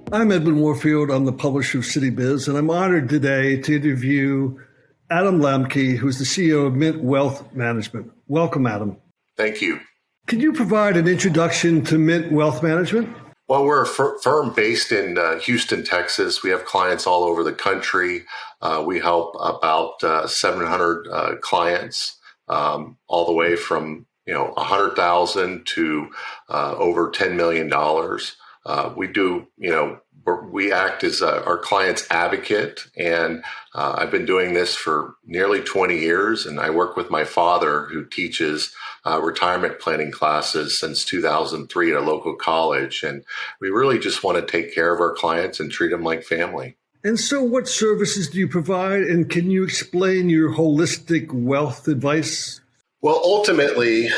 I'm Edmund Warfield. I'm the publisher of Citybiz, and I'm honored today to interview Adam Lampe, who's the CEO of Mint Wealth Management. Welcome, Adam. Thank you. Can you provide an introduction to Mint Wealth Management? Well, we're a firm based in Houston, Texas. We have clients all over the country. We help about 700 clients, all the way from 100,000 to over $10 million. We do, we act as our client's advocate, and I've been doing this for nearly 20 years, and I work with my father, who teaches retirement planning classes since 2003 at a local college, and we really just want to take care of our clients and treat them like family. And so what services do you provide, and can you explain your holistic wealth advice? Well, ultimately,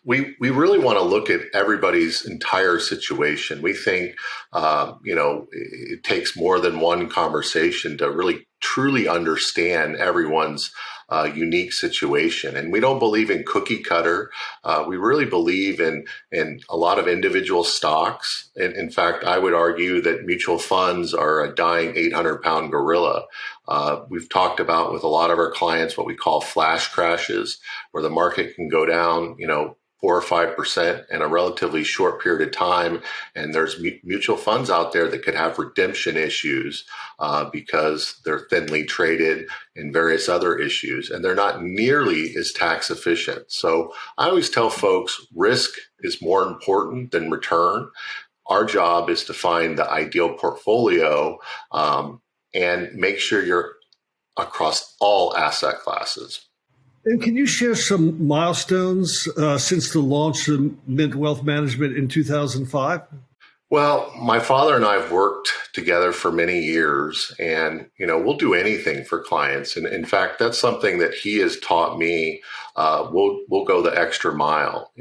we really want to look at everybody's entire situation. We think, it takes more than one conversation to really truly understand everyone's unique situation. And we don't believe in cookie cutter. We really believe in a lot of individual stocks. And in fact, I would argue that mutual funds are a dying 800-pound gorilla. We've talked about with a lot of our clients what we call flash crashes, where the market can go down, 4 or 5% in a relatively short period of time. And there's mutual funds out there that could have redemption issues because they're thinly traded and various other issues, and they're not nearly as tax efficient. So I always tell folks risk is more important than return. Our job is to find the ideal portfolio and make sure you're across all asset classes. And can you share some milestones since the launch of Mint Wealth Management in 2005? Well, my father and I have worked together for many years, and we'll do anything for clients. And in fact, that's something that he has taught me. We'll go the extra mile.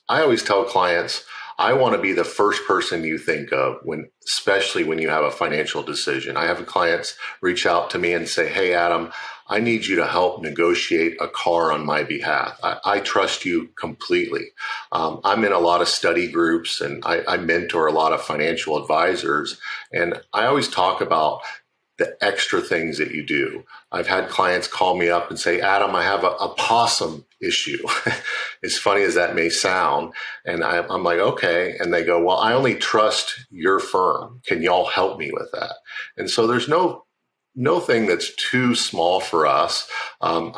I always tell clients, I want to be the first person you think of especially when you have a financial decision. I have clients reach out to me and say, "Hey, Adam, I need you to help negotiate a car on my behalf. I trust you completely." I'm in a lot of study groups, and I mentor a lot of financial advisors. And I always talk about the extra things that you do. I've had clients call me up and say, "Adam, I have a possum issue." As funny as that may sound. And I'm like, "Okay." And they go, "Well, I only trust your firm. Can y'all help me with that?" And so there's no thing that's too small for us.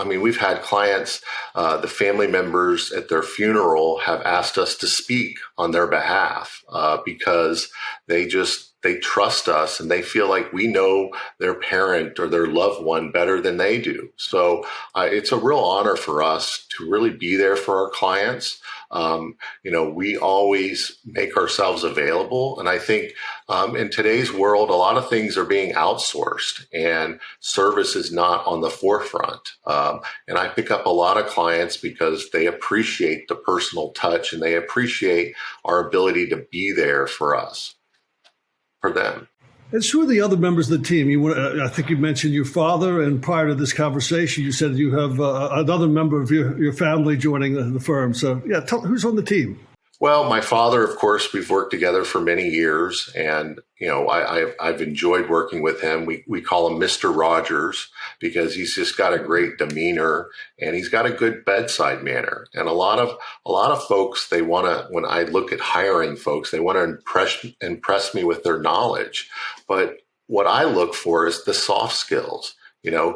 We've had clients, the family members at their funeral have asked us to speak on their behalf because they trust us, and they feel like we know their parent or their loved one better than they do. So it's a real honor for us to really be there for our clients. We always make ourselves available. And I think in today's world, a lot of things are being outsourced, and service is not on the forefront. And I pick up a lot of clients because they appreciate the personal touch, and they appreciate our ability to be there for them. And who are the other members of the team? I think you mentioned your father, and prior to this conversation, you said you have another member of your family joining the firm. So, yeah, who's on the team? Well, my father, of course, we've worked together for many years, and I've enjoyed working with him. We call him Mr. Rogers because he's just got a great demeanor, and he's got a good bedside manner. And a lot of folks, they want to, when I look at hiring folks, they want to impress me with their knowledge. But what I look for is the soft skills.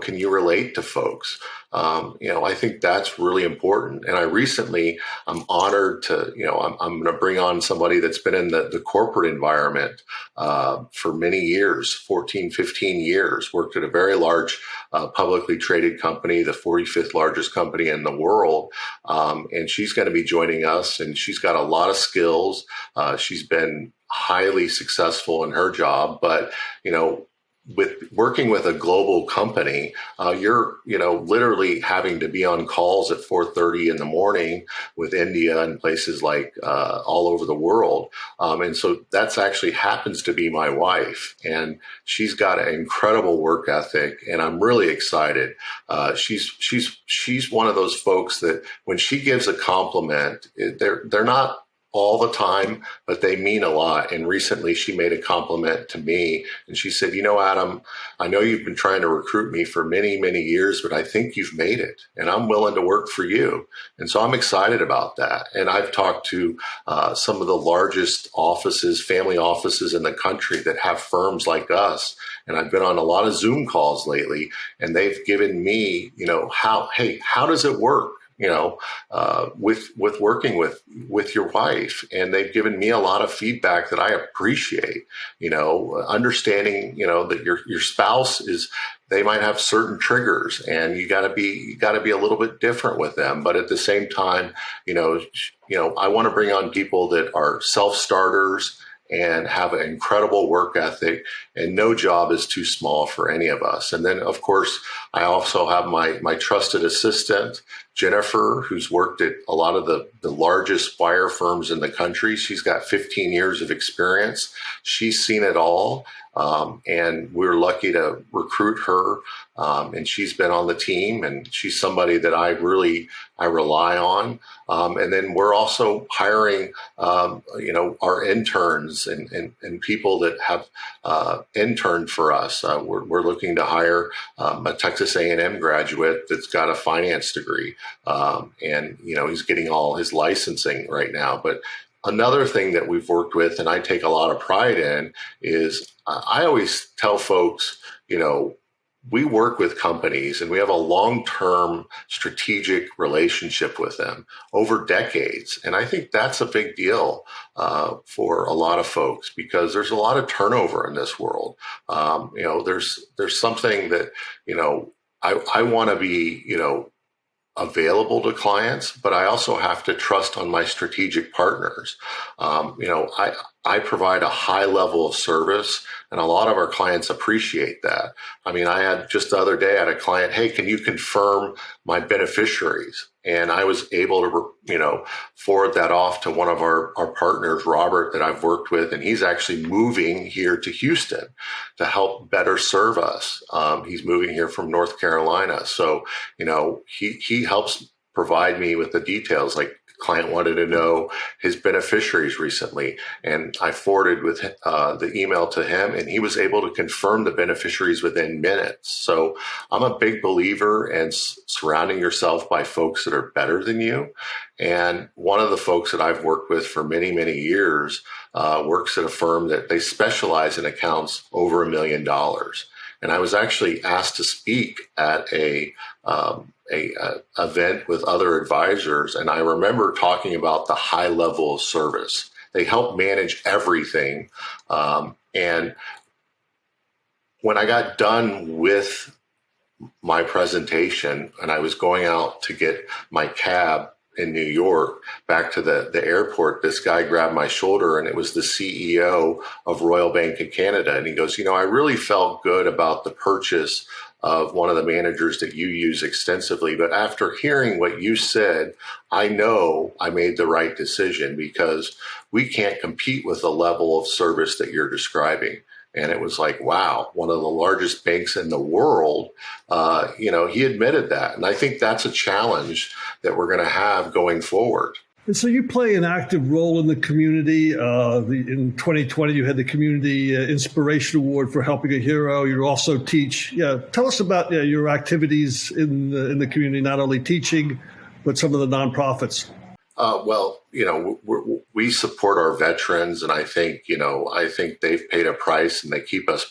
Can you relate to folks? I think that's really important. And I'm honored to, I'm going to bring on somebody that's been in the corporate environment for many years, 14, 15 years, worked at a very large publicly traded company, the 45th largest company in the world. And she's going to be joining us, and she's got a lot of skills. She's been highly successful in her job, but, with working with a global company, you're, literally having to be on calls at 4:30 in the morning with India and places like all over the world. And so that's actually happens to be my wife, and she's got an incredible work ethic, and I'm really excited. She's one of those folks that when she gives a compliment, they're not all the time, but they mean a lot. And recently she made a compliment to me and she said, Adam, I know you've been trying to recruit me for many, many years, but I think you've made it and I'm willing to work for you. And so I'm excited about that. And I've talked to some of the largest offices, family offices in the country that have firms like us. And I've been on a lot of Zoom calls lately and they've given me, how does it work? With working with your wife, and they've given me a lot of feedback that I appreciate. Understanding that your spouse they might have certain triggers, and you got to be a little bit different with them. But at the same time, I want to bring on people that are self-starters and have an incredible work ethic, and no job is too small for any of us. And then, of course, I also have my trusted assistant, Jennifer, who's worked at a lot of the largest wire firms in the country. She's got 15 years of experience. She's seen it all. And we're lucky to recruit her. And she's been on the team, and she's somebody that I rely on. And then we're also hiring, our interns and people that have interned for us. We're looking to hire a Texas A&M graduate that's got a finance degree. And he's getting all his licensing right now. But another thing that we've worked with, and I take a lot of pride in, is I always tell folks, we work with companies and we have a long-term strategic relationship with them over decades. And I think that's a big deal for a lot of folks, because there's a lot of turnover in this world. There's something that, I want to be, available to clients, but I also have to trust on my strategic partners. I provide a high level of service, and a lot of our clients appreciate that. I mean, I had just the other day, I had a client, hey, can you confirm my beneficiaries? And I was able to, forward that off to one of our partners, Robert, that I've worked with, and he's actually moving here to Houston to help better serve us. He's moving here from North Carolina. So, he helps provide me with the details. Like, client wanted to know his beneficiaries recently, and I forwarded with the email to him, and he was able to confirm the beneficiaries within minutes. So I'm a big believer in surrounding yourself by folks that are better than you. And one of the folks that I've worked with for many, many years works at a firm that they specialize in accounts over $1 million. And I was actually asked to speak at a event with other advisors, and I remember talking about the high level of service. They help manage everything, and when I got done with my presentation and I was going out to get my cab in New York back to the airport, this guy grabbed my shoulder, and it was the CEO of Royal Bank of Canada. And he goes, I really felt good about the purchase of one of the managers that you use extensively. But after hearing what you said, I know I made the right decision, because we can't compete with the level of service that you're describing. And it was like, wow, one of the largest banks in the world, he admitted that. And I think that's a challenge that we're going to have going forward. And so you play an active role in the community. In 2020, you had the Community Inspiration Award for Helping a Hero. You also teach. Tell us about your activities in the community, not only teaching, but some of the nonprofits. We support our veterans, and I think they've paid a price, and they keep us,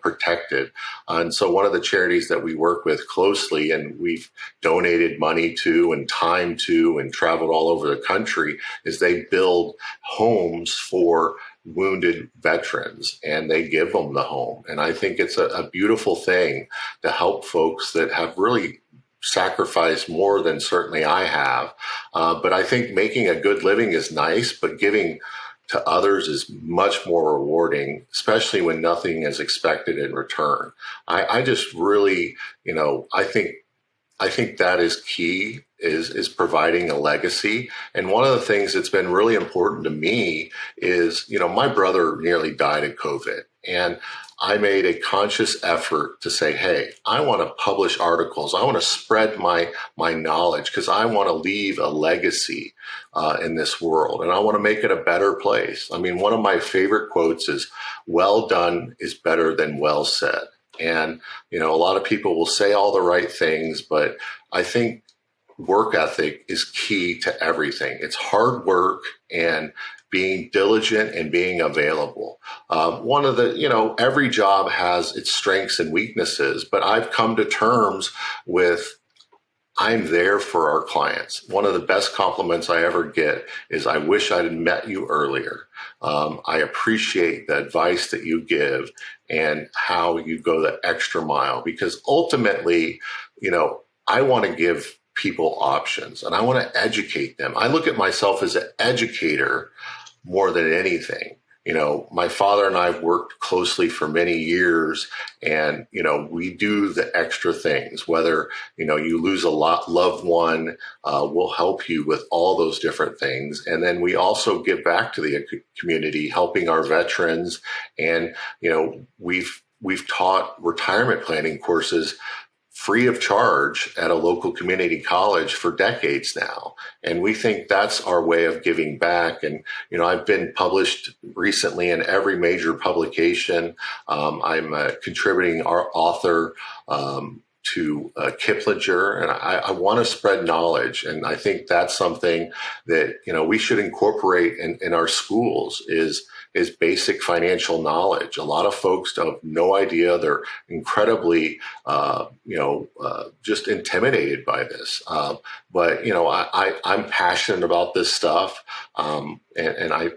protected. And so one of the charities that we work with closely, and we've donated money to and time to and traveled all over the country, is they build homes for wounded veterans, and they give them the home. And I think it's a beautiful thing to help folks that have really sacrifice more than certainly I have. But I think making a good living is nice, but giving to others is much more rewarding, especially when nothing is expected in return. I just really, I think that is key, is providing a legacy. And one of the things that's been really important to me is, my brother nearly died of COVID. And I made a conscious effort to say, hey, I want to publish articles. I want to spread my knowledge because I want to leave a legacy in this world, and I want to make it a better place. I mean, one of my favorite quotes is, well done is better than well said. And, a lot of people will say all the right things, but I think work ethic is key to everything. It's hard work and being diligent and being available. One of the, every job has its strengths and weaknesses, but I've come to terms with I'm there for our clients. One of the best compliments I ever get is, I wish I'd met you earlier. I appreciate the advice that you give and how you go the extra mile, because ultimately, I want to give people options and I want to educate them. I look at myself as an educator more than anything. My father and I have worked closely for many years, and, we do the extra things, whether, you lose a loved one, we'll help you with all those different things. And then we also give back to the community, helping our veterans. And, we've taught retirement planning courses free of charge at a local community college for decades now. And we think that's our way of giving back. And, I've been published recently in every major publication. I'm a contributing author to Kiplinger, and I want to spread knowledge. And I think that's something that, we should incorporate in our schools is basic financial knowledge. A lot of folks have no idea. They're incredibly, just intimidated by this. But, I'm passionate about this stuff. And I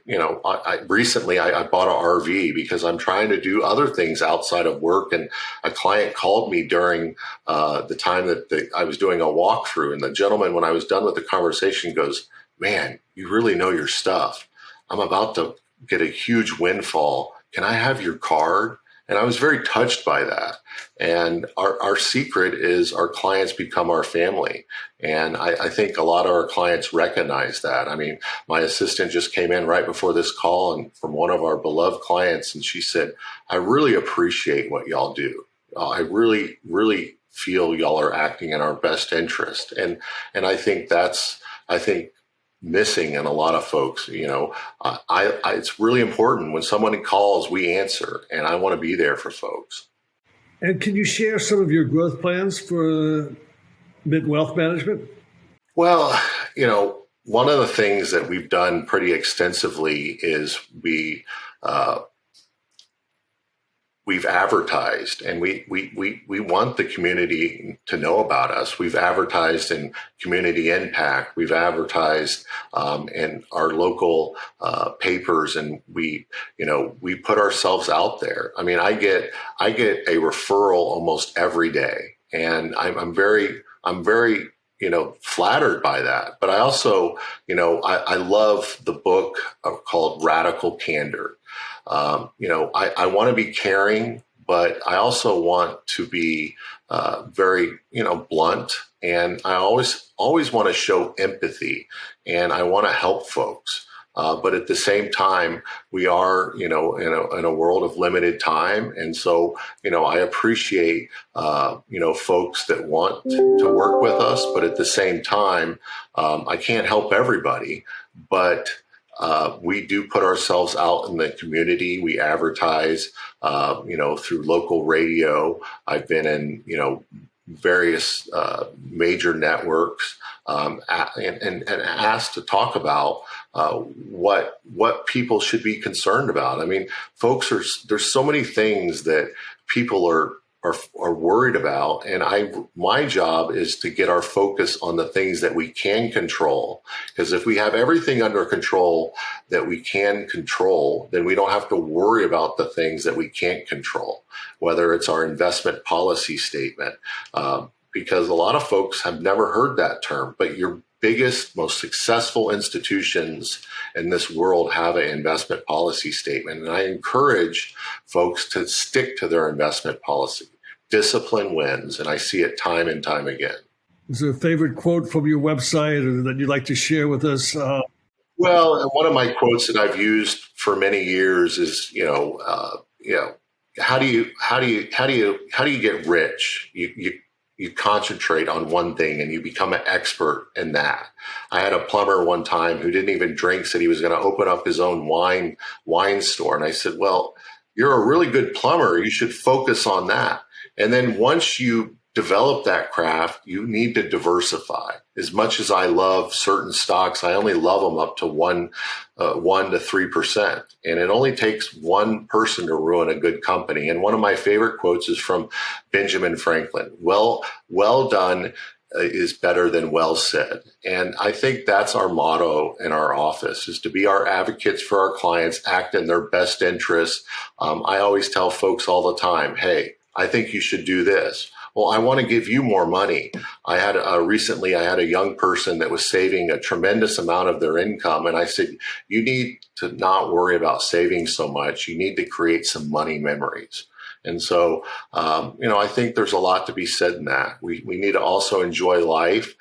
recently I bought an RV because I'm trying to do other things outside of work. And a client called me during the time that I was doing a walkthrough. And the gentleman, when I was done with the conversation, goes, "Man, you really know your stuff. I'm about to get a huge windfall. Can I have your card?" And I was very touched by that. And our secret is our clients become our family. And I think a lot of our clients recognize that. I mean, my assistant just came in right before this call and from one of our beloved clients, and she said, "I really appreciate what y'all do. I really, really feel y'all are acting in our best interest." And I think missing in a lot of folks. It's really important when someone calls, we answer, and I want to be there for folks. And can you share some of your growth plans for Mint Wealth Management? Well, one of the things that we've done pretty extensively is we've advertised, and we want the community to know about us. We've advertised in community impact. We've advertised in our local papers, and we put ourselves out there. I mean, I get a referral almost every day, and I'm very flattered by that. But I also, I love the book called Radical Candor. I want to be caring, but I also want to be very, blunt. And I always want to show empathy, and I want to help folks. But at the same time, we are, in a world of limited time. And so, I appreciate, folks that want to work with us. But at the same time, I can't help everybody. But we do put ourselves out in the community. We advertise, through local radio. I've been in, various major networks and asked to talk about what people should be concerned about. I mean, folks, there's so many things that people are worried about, and my job is to get our focus on the things that we can control. Because if we have everything under control that we can control, then we don't have to worry about the things that we can't control, whether it's our investment policy statement. Because a lot of folks have never heard that term, but your biggest, most successful institutions in this world have an investment policy statement. And I encourage folks to stick to their investment policy. Discipline wins, and I see it time and time again. Is there a favorite quote from your website or that you'd like to share with us? Well, one of my quotes that I've used for many years is, how do you get rich? You concentrate on one thing and you become an expert in that. I had a plumber one time who didn't even drink, said he was going to open up his own wine store. And I said, well, you're a really good plumber. You should focus on that. And then once you develop that craft, you need to diversify. As much as I love certain stocks, I only love them up to 1 to 3%. And it only takes one person to ruin a good company. And one of my favorite quotes is from Benjamin Franklin. Well done is better than well said. And I think that's our motto in our office, is to be our advocates for our clients, act in their best interests. I always tell folks all the time, hey, I think you should do this. Well, I want to give you more money. Recently I had a young person that was saving a tremendous amount of their income. And I said, you need to not worry about saving so much. You need to create some money memories. And so, I think there's a lot to be said in that. We need to also enjoy life.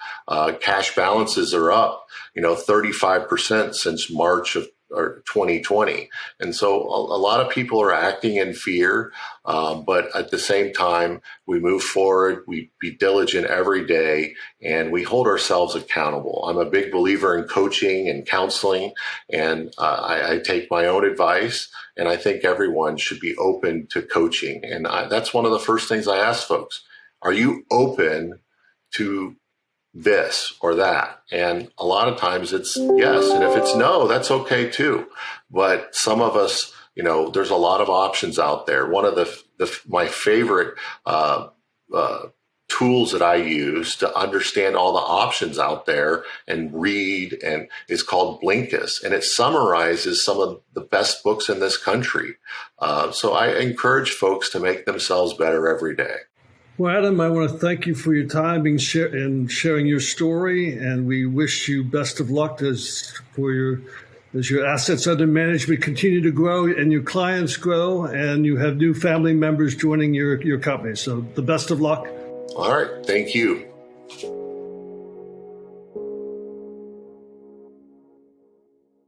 Cash balances are up, 35% since March of 2020. And so a lot of people are acting in fear, but at the same time, we move forward, we be diligent every day, and we hold ourselves accountable. I'm a big believer in coaching and counseling, and I take my own advice, and I think everyone should be open to coaching. And that's one of the first things I ask folks. Are you open to this or that? And a lot of times it's yes. And if it's no, that's okay too. But some of us, there's a lot of options out there. One of my favorite tools that I use to understand all the options out there and read and is called Blinkist, and it summarizes some of the best books in this country. So I encourage folks to make themselves better every day. Well, Adam, I want to thank you for your time and sharing your story, and we wish you best of luck as your assets under management continue to grow and your clients grow and you have new family members joining your company. So the best of luck. All right. Thank you.